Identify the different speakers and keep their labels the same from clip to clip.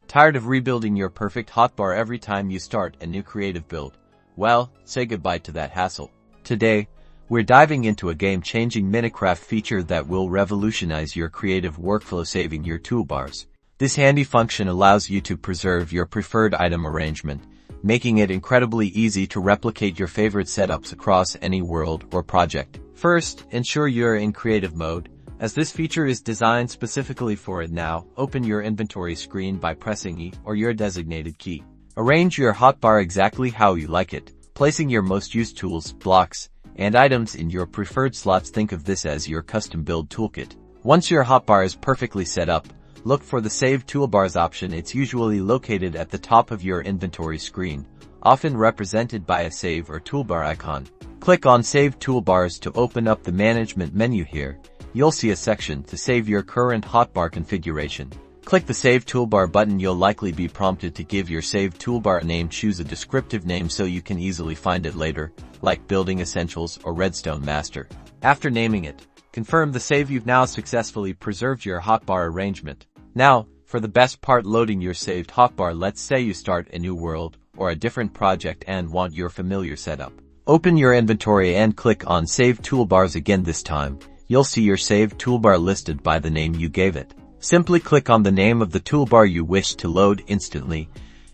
Speaker 1: Tired of rebuilding your perfect hotbar every time you start a new creative build? Well, say goodbye to that hassle. Today, we're diving into a game-changing Minecraft feature that will revolutionize your creative workflow, saving your toolbars. This handy function allows you to preserve your preferred item arrangement, making it incredibly easy to replicate your favorite setups across any world or project. First, ensure you're in creative mode. As this feature is designed specifically for it now, open your inventory screen by pressing E or your designated key. Arrange your hotbar exactly how you like it, placing your most used tools, blocks, and items in your preferred slots. Think of this as your custom build toolkit. Once your hotbar is perfectly set up, look for the Save Toolbars option. It's usually located at the top of your inventory screen, often represented by a save or toolbar icon. Click on Save Toolbars to open up the management menu. Here, you'll see a section to save your current hotbar configuration. Click the Save Toolbar button. You'll likely be prompted to give your Save Toolbar a name. Choose a descriptive name so you can easily find it later, like Building Essentials or Redstone Master. After naming it, confirm the save. You've now successfully preserved your hotbar arrangement. Now, for the best part, loading your saved hotbar. Let's say you start a new world or a different project and want your familiar setup. Open your inventory and click on Save Toolbars again. This time, you'll see your saved toolbar listed by the name you gave it. Simply click on the name of the toolbar you wish to load. Instantly,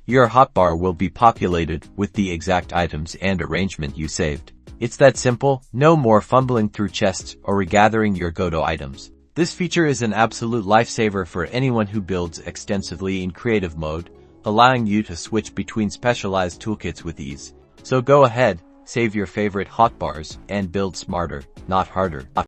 Speaker 1: your hotbar will be populated with the exact items and arrangement you saved. It's that simple. No more fumbling through chests or regathering your go-to items. This feature is an absolute lifesaver for anyone who builds extensively in creative mode, allowing you to switch between specialized toolkits with ease. So go ahead, save your favorite hotbars, and build smarter, not harder.